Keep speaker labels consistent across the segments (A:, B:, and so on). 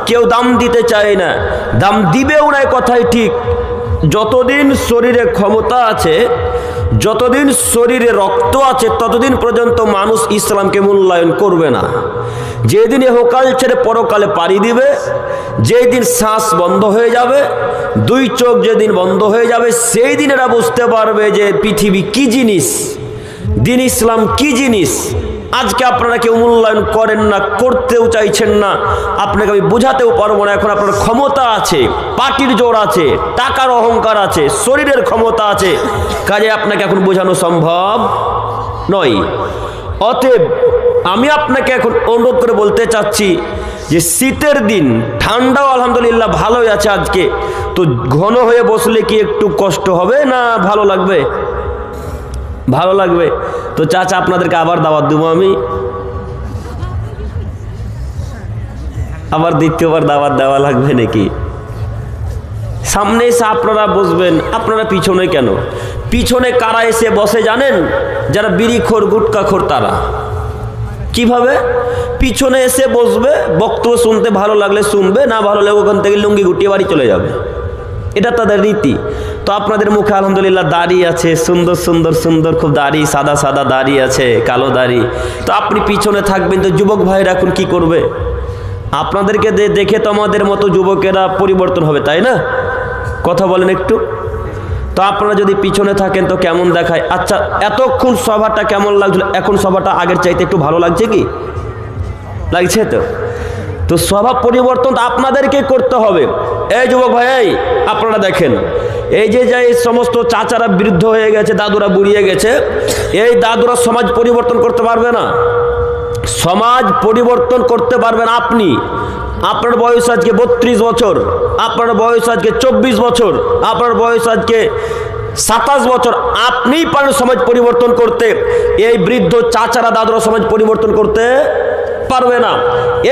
A: কেউ দাম দিতে চায় না, দাম দিবেও না, কথাই ঠিক। যতদিন শরীরে ক্ষমতা আছে, যতদিন শরীরে রক্ত আছে, ততদিন পর্যন্ত মানুষ ইসলামকে মূল্যায়ন করবে না। যেদিন ইহকাল ছেড়ে পরকালে পাড়ি দিবে, যেদিন শ্বাস বন্ধ হয়ে যাবে, দুই চোখ যেদিন বন্ধ হয়ে যাবে, সেই দিন এরা বুঝতে পারবে যে পৃথিবী কি জিনিস, দিন ইসলাম কি জিনিস। আজকে আপনারা কেউ মূল্যায়ন করেন না, করতেও চাইছেন না, আপনাকে আমি বোঝাতেও পারবো না। এখন আপনার ক্ষমতা আছে, পার্টির জোর আছে, টাকার অহংকার আছে, শরীরের ক্ষমতা আছে, কাজে আপনাকে এখন বোঝানো সম্ভব নয়। অতএব আমি আপনাকে এখন অনুরোধ করে বলতে চাচ্ছি যে শীতের দিন, ঠান্ডাও আলহামদুলিল্লাহ ভালোই আছে আজকে, তো ঘন হয়ে বসলে কি একটু কষ্ট হবে না ভালো লাগবে? ভালো লাগবে। তো চাচা আপনাদেরকে আবার দাওয়াত দেবো আমি, আবার দ্বিতীয়বার দাওয়াত দেওয়া লাগবে নাকি? সামনে এসে আপনারা বসবেন, আপনারা পিছনে কেন? পিছনে কারা এসে বসে জানেন? যারা বিড়িখোর, গুটখাখোর, তারা। কিভাবে? পিছনে এসে বসবে, বক্তব্য শুনতে ভালো লাগলে শুনবে, না ভালো লাগলে ওখান থেকে লুঙ্গি গুটিয়ে বাড়ি চলে যাবে, এটা তাদের রীতি। তো আপনাদের মুখে আলহামদুলিল্লাহ দাড়ি আছে, সুন্দর সুন্দর সুন্দর খুব দাড়ি, সাদা সাদা দাড়ি আছে, কালো দাড়ি। তো আপনি পিছনে থাকবেন, তো যুবক ভাইরা এখন কি করবে? আপনাদেরকে দেখে তো আমাদের মতো যুবকেরা পরিবর্তন হবে, তাই না? কথা বলেন একটু। তো আপনারা যদি পিছনে থাকেন তো কেমন দেখায়? আচ্ছা, এতক্ষণ সভাটা কেমন লাগছিল? এখন সভাটা আগের চাইতে একটু ভালো লাগছে কি? লাগছে তো? তো স্বভাব পরিবর্তন আপনাদেরকে করতে হবে। এই যুবক ভাই, আপনারা দেখেন, এই যে এই সমস্ত চাচারা বৃদ্ধ হয়ে গেছে, দাদুরা বুড়িয়ে গেছে, এই দাদুরা সমাজ পরিবর্তন করতে পারবে না। সমাজ পরিবর্তন করতে পারবেন আপনি। আপনার বয়স আজকে 32 বছর, আপনার বয়স আজকে 24 বছর, আপনার বয়স আজকে 27 বছর, আপনিই পারেন সমাজ পরিবর্তন করতে। এই বৃদ্ধ চাচারা দাদুরা সমাজ পরিবর্তন করতে পারবে না।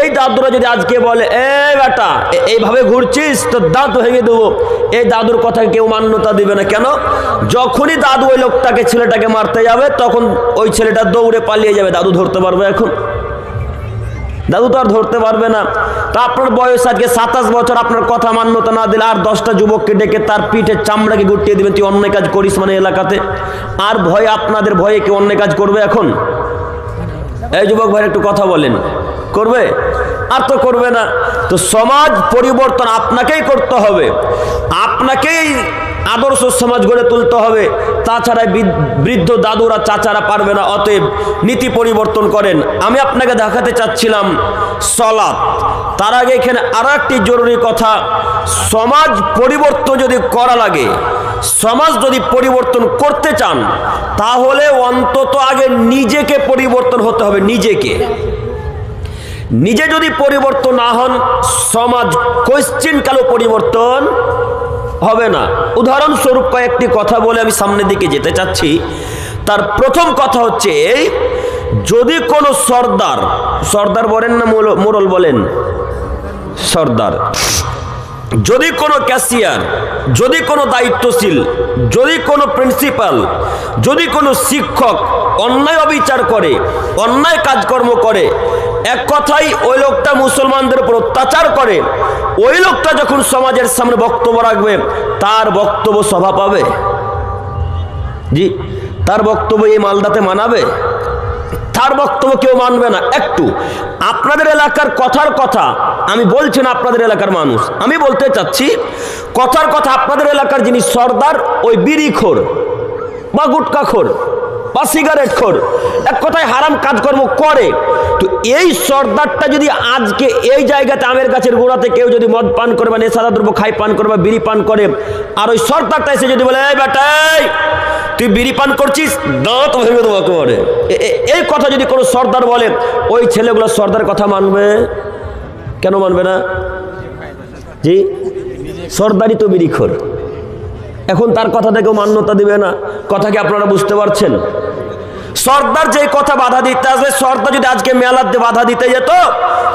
A: এই দাদুরা যদি আজকে বলে, এ বেটা এইভাবে ঘুরছিস তো দাঁত ভেঙে দেবো, এই দাদুর কথাকে কেউ মান্যতা দিবে না। কেন? যখনই দাদু ওই লোকটাকে, ছেলেটাকে মারতে যাবে, তখন ওই ছেলেটা দৌড়ে পালিয়ে যাবে। দাদু ধরতে পারবে এখন? দাদু তো আর ধরতে পারবে না। তা আপনার বয়স আজকে 27 বছর, আপনার কথা মান্যতা না দিলে আর 10টা যুবককে ডেকে তার পিঠে চামড়াকে গুটিয়ে দিবেন, তুই অন্যায় কাজ করিস মানে এলাকাতে। আর ভয়, আপনাদের ভয়ে কেউ অন্যায় কাজ করবে এখন? এই যুবক ভাই একটু কথা বলেন, করবে? আর তো করবে না। তো সমাজ পরিবর্তন আপনাকেই করতে হবে, আপনাকেই আদর্শ সমাজ গড়ে তুলতে হবে, তাছাড়া বৃদ্ধ দাদুরা চাচারা পারবে না। অতএব নীতি পরিবর্তন করেন। আমি আপনাকে দেখাতে চাচ্ছিলাম সালাত। তার আগে এখানে আরো একটি জরুরি কথা, সমাজ পরিবর্তন যদি করা লাগে, সমাজ যদি পরিবর্তন করতে চান, তাহলে অন্তত আগে নিজেকে পরিবর্তন হতে হবে। নিজে যদি পরিবর্তন না হন, সমাজ কোশ্চিন কালো পরিবর্তন হবে না। উদাহরণস্বরূপ কয়েকটি কথা বলে আমি সামনের দিকে যেতে চাচ্ছি। তার প্রথম কথা হচ্ছে, যদি কোনো সর্দার বলেন না মোড়ল বলেন, সর্দার, যদি কোনো ক্যাশিয়ার, যদি কোনো দায়িত্বশীল, যদি কোনো প্রিন্সিপাল, যদি কোনো শিক্ষক অন্যায় অবিচার করে, অন্যায় কাজকর্ম করে, এক কথাই ওই লোকটা মুসলমানদের উপর অত্যাচার করে, ওই লোকটা যখন সমাজের সামনে বক্তব্য রাখবে, তার বক্তব্য সভা পাবে? জি, তার বক্তব্য এই মালদাতে মানাবে? তার বক্তব্য কেউ মানবে না। একটু আপনাদের এলাকার কথার কথা আমি বলছি না, আপনাদের এলাকার মানুষ, আমি বলতে চাচ্ছি কথার কথা, আপনাদের এলাকার যিনি সর্দার, ওই বিড়িখোর বা গুটখাখোর বা সিগারেট খোর, এক কথায় হারাম কাজকর্ম করে, তো এই সর্দারটা যদি আজকে এই জায়গাতে আমের গাছের গোড়াতে কেউ যদি মদ পান করে বা নেশাদার দ্রব্য খাই পান করে বা বিড়ি পান করে, আর ওই সর্দারটা এসে যদি বলে, এই বেটাই তুই বিড়ি পান করছিস, দাঁত ভেঙে দেবো একেবারে, এই কথা যদি কোনো সর্দার বলে, ওই ছেলেগুলো সর্দার কথা মানবে? কেন মানবে না? জি, সর্দারই তো বিড়িখোর। এখন তার কথাটা কেউ মান্যতা দিবে না। কথা কি আপনারা বুঝতে পারছেন? সর্দার যে কথা বাধা দিতে আসবে, সর্দার যদি আজকে মেলাতে বাধা দিতে যেত,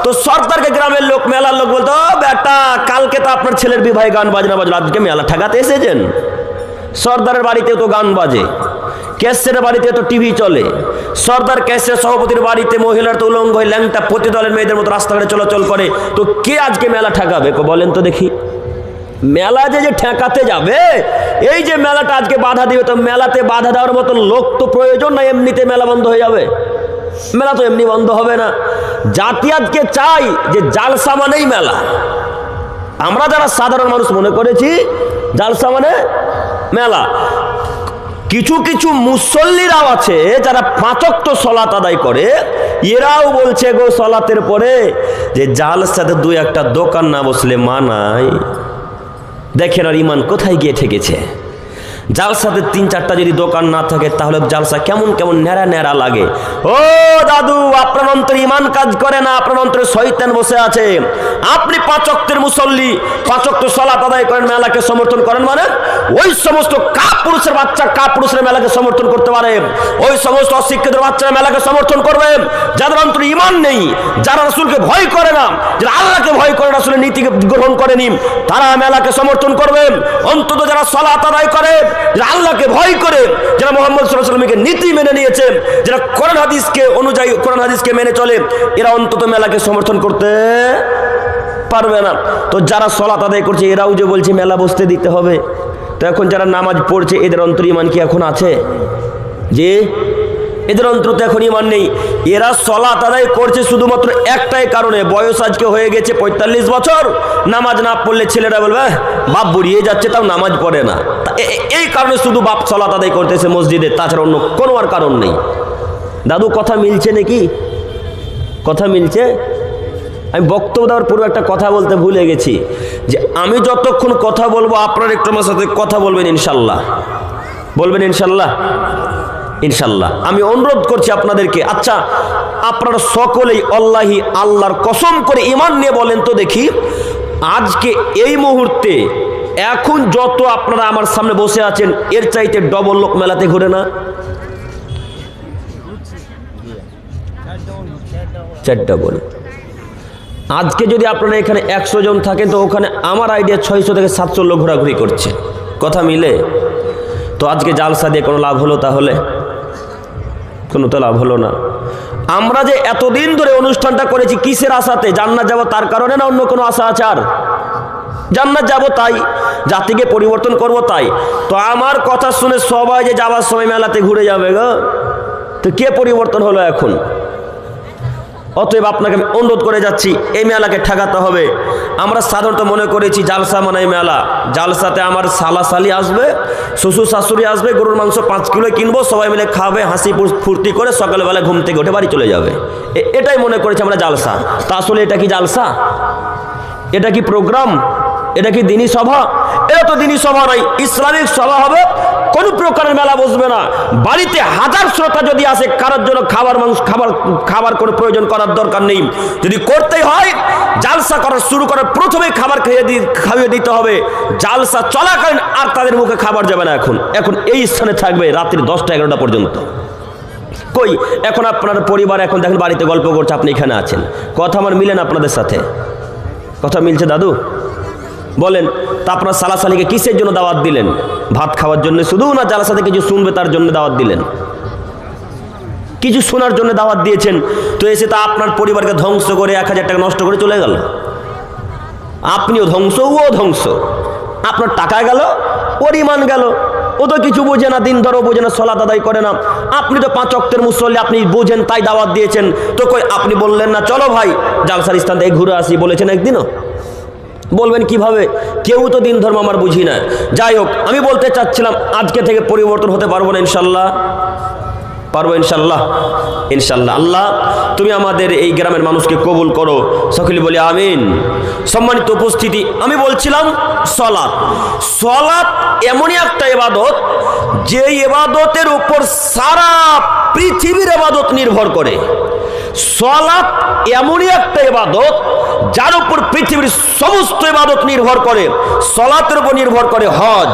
A: তো সর্দারকে গ্রামের লোক, মেলার লোক বলতো, বেটা কালকে তো আপনার ছেলের বিবাহে গান বাজনা বাজলো, আজকে মেলা ঠেকাতে এসেছেন, সর্দারের বাড়িতে তো গান বাজে, ক্যাসেটের বাড়িতে তো টিভি চলে, সর্দার ক্যাসেট সভাপতির বাড়িতে মহিলার তো উলঙ্গ হয়ে ল্যাংটা প্রতি দলের মেয়েদের মতো রাস্তাঘাটে চলাচল করে, তো কে আজকে মেলা ঠেকাবে বলেন তো দেখি? মেলা যে ঠেকাতে যাবে, এই যে মেলাটা আজকে বাধা দিবে, তো মেলাতে বাধা দেওয়ার মতো লোক তো প্রয়োজন না, এমনিতে মেলা বন্ধ হয়ে যাবে? মেলা তো এমনি বন্ধ হবে না। জাতি আজকে চাই যে জালসা মানেই মেলা। আমরা যারা সাধারণ মানুষ মনে করেছি জালসা মানে মেলা। কিছু কিছু মুসল্লিরাও আছে যারা 5 ওয়াক্ত সালাত আদায় করে, এরাও বলছে গো সালাতের পরে যে জালসাতে 2-1টা দোকান না বসলে মানায়। দেখেন আর ইমান কোথায় গিয়ে ঠেকেছে। জালসাতে 3-4টা যদি দোকান না থাকে তাহলে জালসা কেমন কেমন ন্যাড়া ন্যাড়া লাগে। ও দাদু, আপনার অন্তরে ইমান কাজ করে না, আপনার অন্তরে শয়তান বসে আছে। আপনি 5 ওয়াক্তের মুসল্লি, 5 ওয়াক্ত সালাত আদায় করেন, মেলাকে সমর্থন করেন, মানে ওই সমস্ত কাপুরুষের বাচ্চা কাপুরুষের মেলাকে সমর্থন করতে পারে, ওই সমস্ত অশিক্ষিত বাচ্চারা মেলাকে সমর্থন করবে যাদের অন্তরে ইমান নেই, যারা রাসূলকে ভয় করে না, যারা আল্লাহকে ভয় করে, রাসূলের নীতিকে গ্রহণ করেনি, তারা মেলাকে সমর্থন করবে। অন্তত যারা সালাত আদায় করে, যারা আল্লাহকে ভয় করে, যারা মুহাম্মদ সাল্লাল্লাহু আলাইহি ওয়াসাল্লামের নীতি মেনে নিয়েছে, যারা কোরআন হাদিসকে অনুযায়ী কোরআন হাদিসকে মেনে চলে, এরা অন্তত মেলাকে সমর্থন করতে পারবে না। তো যারা সালাত আদায় করছে এরাও যে বলছে মেলা বসতে দিতে হবে, তো এখন যারা নামাজ পড়ছে এদের অন্তরে ঈমান কি এখন আছে? যে এদের অন্তরে এখন ঈমান নেই। এরা সালাত আদায় করছে শুধুমাত্র একটাই কারণে, বয়স আজকে হয়ে গেছে 45 বছর, নামাজ না পড়লে ছেলেরা বলবে বাপ বুড়িয়ে যাচ্ছে, তাও নামাজ পড়ে না। এই কারণে শুধু বাপ সালাত আদায় করতেছে মসজিদে, তাছাড়া অন্য কোনো আর কারণ নেই। দাদু কথা মিলছে নাকি? কথা মিলছে? আমি বক্তব্য দেওয়ার পূর্বে একটা কথা বলতে ভুলে গেছি, যে আমি যতক্ষণ কথা বলবো আপনারা একটু আমার সাথে কথা বলবেন ইনশাল্লাহ। বলবেন ইনশাল্লাহ? ইনশাল্লাহ। আমি অনুরোধ করছি আপনাদেরকে, আচ্ছা আপনারা সকলেই আল্লাহি আল্লাহর কসম করে ঈমান নিয়ে বলেন তো দেখি, আজকে এই মুহূর্তে এখন যত আপনারা আমার সামনে বসে আছেন এর চাইতে ডবল লোক মেলাতে ঘুরে না? 4 ডবল। আজকে যদি আপনারা এখানে 100 জন থাকেন, তো ওখানে আমার আইডিয়া 600 থেকে 700 লোক ঘোরাঘুরি করছে। কথা মিলে? তো আজকে জালসা দিয়ে কোনো লাভ হলো? তাহলে কোনো তো লাভ হলো না। আমরা যে এতদিন ধরে অনুষ্ঠানটা করেছি কিসের আশাতে? জান্নাত যাব তার কারণে, না অন্য কোনো আশা আছে? আর জান্নাত যাব তাই, জাতিকে পরিবর্তন করব তাই। তো আমার কথা শুনে সবাই যে যাওয়ার সময় মেলাতে ঘুরে যাবে গো, তো কে পরিবর্তন হলো এখন? অতএব আপনাকে আমি অনুরোধ করে যাচ্ছি, এই মেলাকে ঠেকাতে হবে। আমরা সাধারণত মনে করেছি জালসা মানে মেলা, জালসাতে আমার সালা সালি আসবে, শ্বশুর শাশুড়ি আসবে, গরুর মাংস 5 কিলো কিনবো, সবাই মিলে খাবে, হাসি ফুর্তি করে সকালবেলা ঘুম থেকে উঠে বাড়ি চলে যাবে। এটাই মনে করেছি আমরা জালসা। তা আসলে এটা কি জালসা? এটা কি প্রোগ্রাম? এটা কি দিনী সভা? এটা তো দিনী সভা নয়, ইসলামিক সভা হবে। কোন প্রকারের মেলা বসবে না। বাড়িতে 1000 শ্রোতা যদি আসে, কারোর জন্য খাবার কোনো প্রয়োজন করার দরকার নেই। যদি করতেই হয় জালসা শুরু করার প্রথমে খাবার খাইয়ে দিতে হবে। জালসা চলাকালীন আর তাদের মুখে খাবার যাবে না। এখন এই স্থানে থাকবে রাত্রি 10টা-11টা পর্যন্ত। কই এখন আপনার পরিবার এখন দেখেন বাড়িতে গল্প করছে, আপনি এখানে আছেন। কথা আমার মিলে না আপনাদের সাথে? কথা মিলছে দাদু? বলেন। তা আপনার সালাসালিকে কিসের জন্য দাওয়াত দিলেন? ভাত খাওয়ার জন্য শুধু, না জালসাতে কিছু শুনবে তার জন্য দাওয়াত দিলেন? কিছু শোনার জন্য দাওয়াত দিয়েছেন। তো এসে তা আপনার পরিবারকে ধ্বংস করে 1000 টাকা নষ্ট করে চলে গেল। আপনিও ধ্বংস, ও ধ্বংস। আপনার টাকা গেল, ওর ঈমান গেল। ও তো কিছু বোঝে না, দিন ধরো বোঝে না, সালাত আদায় করে না। আপনি তো 5 ওয়াক্তের মুসল্লি, আপনি বোঝেন তাই দাওয়াত দিয়েছেন। তো কই আপনি বললেন না চলো ভাই জালসার স্থান থেকে ঘুরে আসি? বলেছেন একদিনও? বলবেন কিভাবে? কেউ তো দিন ধর্ম আমার বুঝি না। যাই হোক, আমি বলতে চাচ্ছিলাম আজকে থেকে পরিবর্তন হতে পারবো না ইনশাল্লাহ? পারবো ইনশাল্লাহ? ইনশাল্লাহ। আল্লাহ তুমি আমাদের এই গ্রামের মানুষকে কবুল করো, সকলে বলি আমিন। সম্মানিত উপস্থিতি, আমি বলছিলাম সলাত এমনই একটা ইবাদত যে ইবাদতের উপর সারা পৃথিবীর ইবাদত নির্ভর করে। সালাত এমনই একটা ইবাদত যার উপর পৃথিবীর সমস্ত ইবাদত নির্ভর করে। সালাতের উপর নির্ভর করে হজ,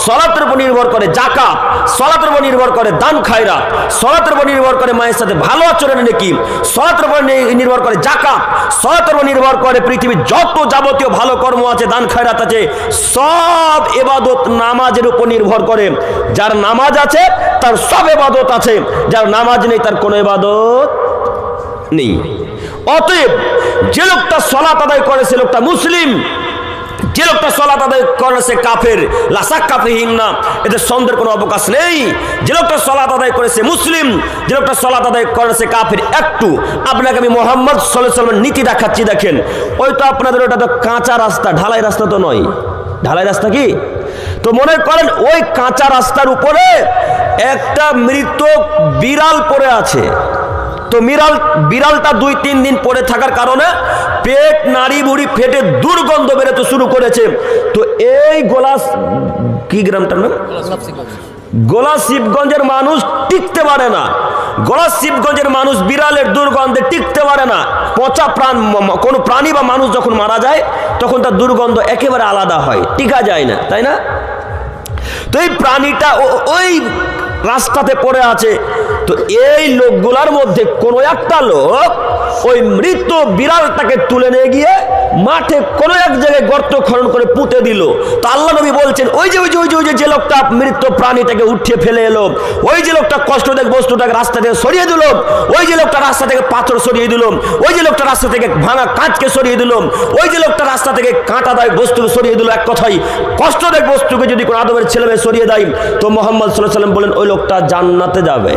A: সালাতের উপর নির্ভর করে যাকাত, সালাতের উপর নির্ভর করে দান খায়রাত, সালাতের উপর নির্ভর করে মায়ের সাথে ভালো আচরণ নেকি, সালাতের উপর নির্ভর করে যাকাত, সালাতের উপর নির্ভর করে পৃথিবীর যত যাবতীয় ভালো কর্ম আছে, দান খায়রাত আছে, সব ইবাদত নামাজের উপর নির্ভর করে। যার নামাজ আছে তার সব ইবাদত আছে, যার নামাজ নেই তার কোনো ইবাদত নেই। অতএব যে লোকটা সালাত আদায় করে সে লোকটা মুসলিম, যে লোকটা সালাত আদায় করে সে কাফের, লা শাক্কা ফিহিন্না, এতে সন্দেহের কোনো অবকাশ নেই। যে লোকটা সালাত আদায় করে সে মুসলিম, যে লোকটা সালাত আদায় করে সে কাফের। একটু আপনাকে আমি মুহাম্মদ সাল্লাল্লাহু আলাইহি ওয়াসাল্লামের নীতি দেখাচ্ছি, দেখেন। ওই তো আপনাদের ওটা তো কাঁচা রাস্তা, ঢালাই রাস্তা তো নয়। ঢালাই রাস্তা কি? তো মনে করেন ওই কাঁচা রাস্তার উপরে একটা মৃত বিড়াল পড়ে আছে। তো বিড়ালটা 2-3 দিন পড়ে থাকার কারণে পেট নাড়ি বুড়ি ফেটে দুর্গন্ধ বেরোতে শুরু করেছে। তো এই কি গ্রামটার নাম, গোলাশিবগঞ্জের মানুষ টিকতে পারে না। গোলাশিবগঞ্জের মানুষ বিড়ালের দুর্গন্ধে টিকতে পারে না। পচা কোনো প্রাণী বা মানুষ যখন মারা যায় তখন তার দুর্গন্ধ একেবারে আলাদা হয়, টিকা যায় না, তাই না? তো এই প্রাণীটা ওই রাস্তাতে পড়ে আছে। তো এই লোকগুলার মধ্যে কোনো একটা লোক ওই মৃত বিড়ালটাকে তুলে নিয়ে গিয়ে মাঠে কোনো এক জায়গায় গর্ত খনন করে পুঁতে দিল। তো আল্লাহ নবী বলছেন, ওই যে লোকটা মৃত প্রাণীটাকে উঠিয়ে ফেলে এলো, ওই যে লোকটা কষ্টদায়ক বস্তুটাকে রাস্তা থেকে সরিয়ে দিল, ওই যে লোকটা রাস্তা থেকে পাথর সরিয়ে দিল, ওই যে লোকটা রাস্তা থেকে ভাঙা কাঁচকে সরিয়ে দিল, ওই যে লোকটা রাস্তা থেকে কাঁটাদায়ক বস্তুকে সরিয়ে দিল। এক কথাই কষ্টদায়ক বস্তুকে যদি কোনো আদমের ছেলে মেয়ে সরিয়ে দেয় তো মুহাম্মদ সাল্লাল্লাহু আলাইহি ওয়াসাল্লাম বলেন ওই লোকটা জান্নাতে যাবে।